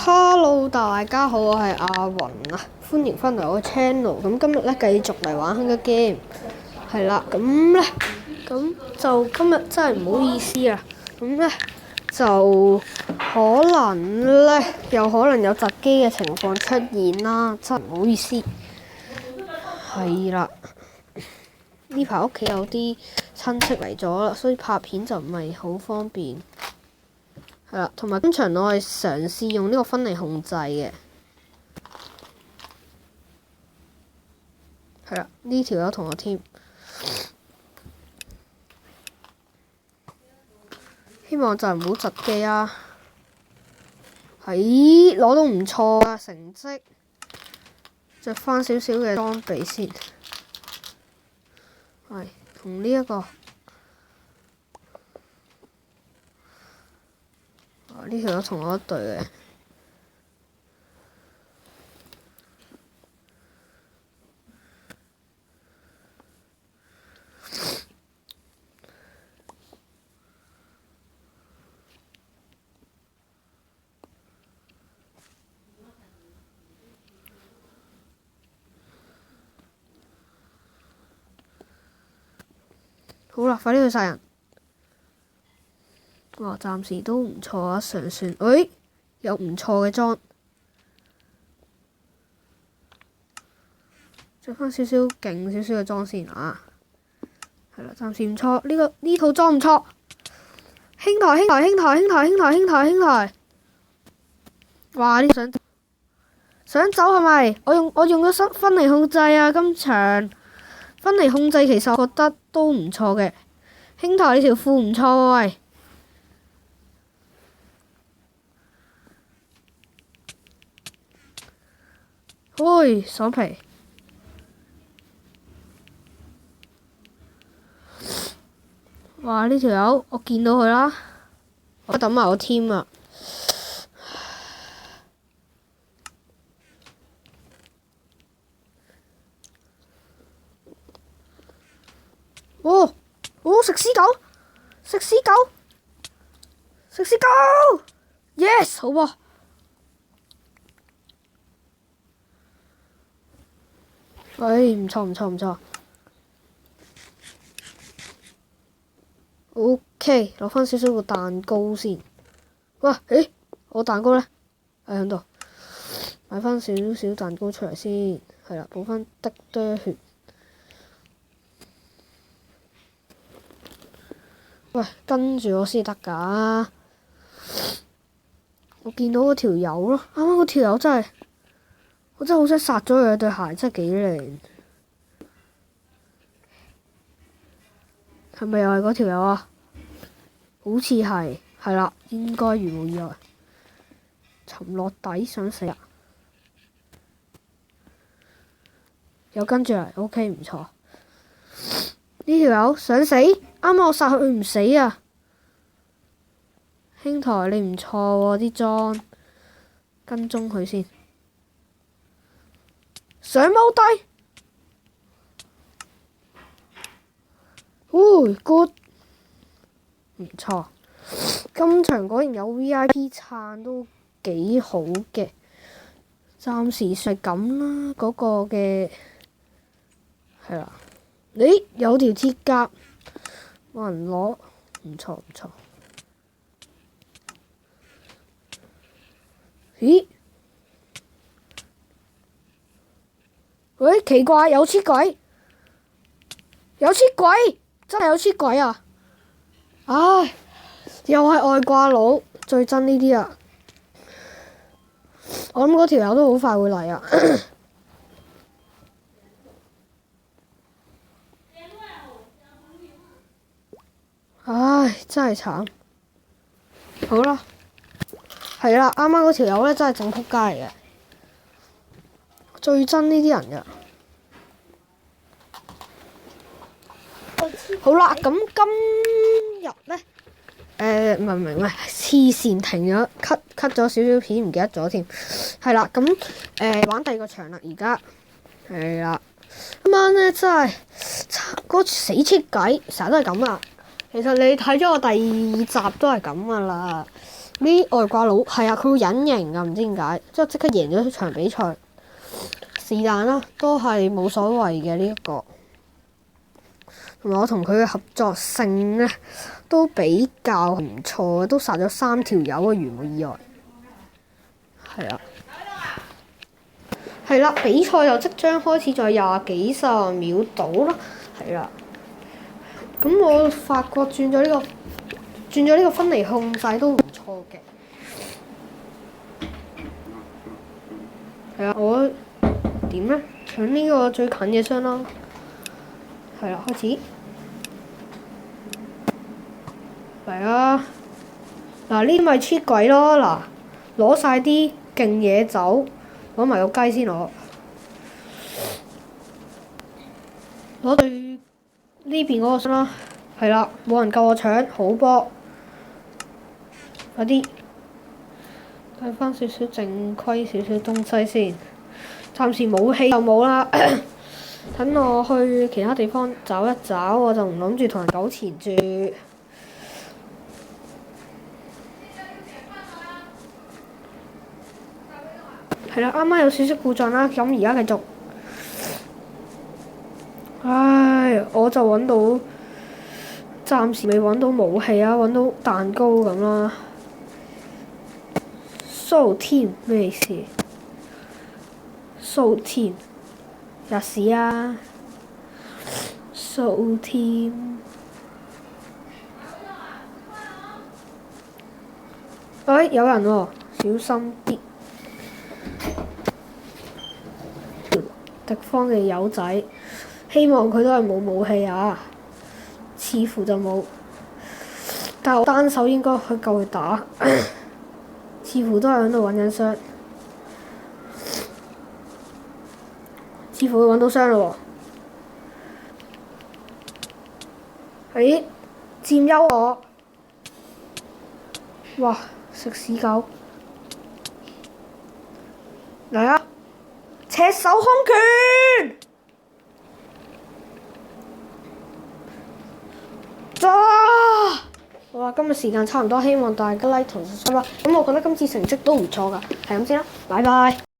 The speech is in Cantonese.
Hello，大家好，我係阿雲啊，歡迎翻嚟我嘅 channel。咁今日咧繼續嚟玩《Hunger Game》，係啦，咁就今日真係唔好意思啊。咁咧就有可能有窒機嘅情況出現啦，真係唔好意思。係啦，呢排屋企有啲親戚嚟咗啦，所以拍片就唔係好方便。係啦，同埋今場我係嘗試用呢個分離控制嘅。係啦，呢條友同我 team，希望就唔好窒機啊！攞到唔錯啊成績，着翻少少嘅裝備先。係同呢一個。呢條友同我一隊嘅，好啦，快啲去殺人！哇，暫時都唔錯啊，尚算。有唔錯嘅裝，着翻少少勁少少嘅裝先啊。係啦，暫時唔錯，呢套裝唔錯。兄台！哇！呢想走係咪？我用咗分離控制啊，今場分離控制其實我覺得都唔錯嘅。兄台，你條褲唔錯喎，喂！爽皮！哇！呢條友我見到佢啦，我等埋我 team 啊！食屍狗！Yes， 好喎！唔錯。OK， 攞翻少少個蛋糕先。哇！我蛋糕呢？喺度，買翻少少蛋糕出嚟先。係啦，補翻滴血。喂，跟住我先得㗎。我見到嗰條友咯，啱啱嗰條友真係，我真係好想殺咗佢對鞋，真係幾靚。係咪又係嗰條友啊？好似係啦，應該如無意外。沉落底想死啊！有跟住嚟 ，OK 唔錯。呢條友想死，啱啱我殺佢唔死啊！兄台你唔錯喎，啲裝跟蹤佢先，上踎低。good 唔錯，今場果然有 VIP 撐都幾好嘅，暫時係咁啦。嗰個嘅係啦，有條鐵甲冇人攞，唔錯。咦？奇怪，有黐鬼！真係有黐鬼啊！唉，又係外掛佬，最憎呢啲啊！我諗嗰條友都好快會嚟啊！唉，真係慘。好啦，係啦，啱啱嗰條友呢真係正仆街嚟嘅，最憎呢啲人㗎。好啦，咁今日呢，唔係，黐線停咗 cut 咗少少片，唔記得咗添。係啦，咁玩第二個場啦，而家係啦。今晚呢真係嗰死黐鬼，成日都係咁啊！其實你睇咗我第2集都係咁噶啦。啲外掛佬係啊，佢會隱形㗎，唔知點解，之後即刻贏咗場比賽。是但啦，都係冇所謂嘅呢一個。同埋我同佢嘅合作性咧都比較唔錯，都殺咗3條友啊！如無意外，係啊，係啦，比賽就即將開始，在20幾30秒到啦，係啦。咁我發覺轉咗呢個分離控制都唔錯嘅。係啊，我點咧？搶呢個最近嘅箱啦。係啦，開始嚟啊！嗱，呢咪黐鬼咯！嗱，攞晒啲勁嘢走，攞埋個雞先攞對呢邊嗰個先啦。係啦，冇人夠我搶，好波！快啲帶翻少少正規少少東西先。暫時武器就冇啦。等我去其他地方找一找，我就唔諗住同人糾纏住。係啦，啱啱有少少故障啦，咁而家繼續。唉，我就揾到，暫時未揾到武器啊，揾到蛋糕咁啦。So team 咩意思？So team 吔屎啊 ！So team 哎，有人喎，小心啲！敵方嘅友仔，希望佢都係冇武器啊！似乎就冇，但我單手應該可以夠佢打。似乎都係喺度揾緊箱，似乎佢揾到箱嘞喎！咦，佔優我！哇，食屎狗！嚟啊！赤手空拳！好啦，今日時間差唔多，希望大家 like 同 subscribe 啦。咁我覺得今次成績都唔錯㗎，係咁先啦，拜拜。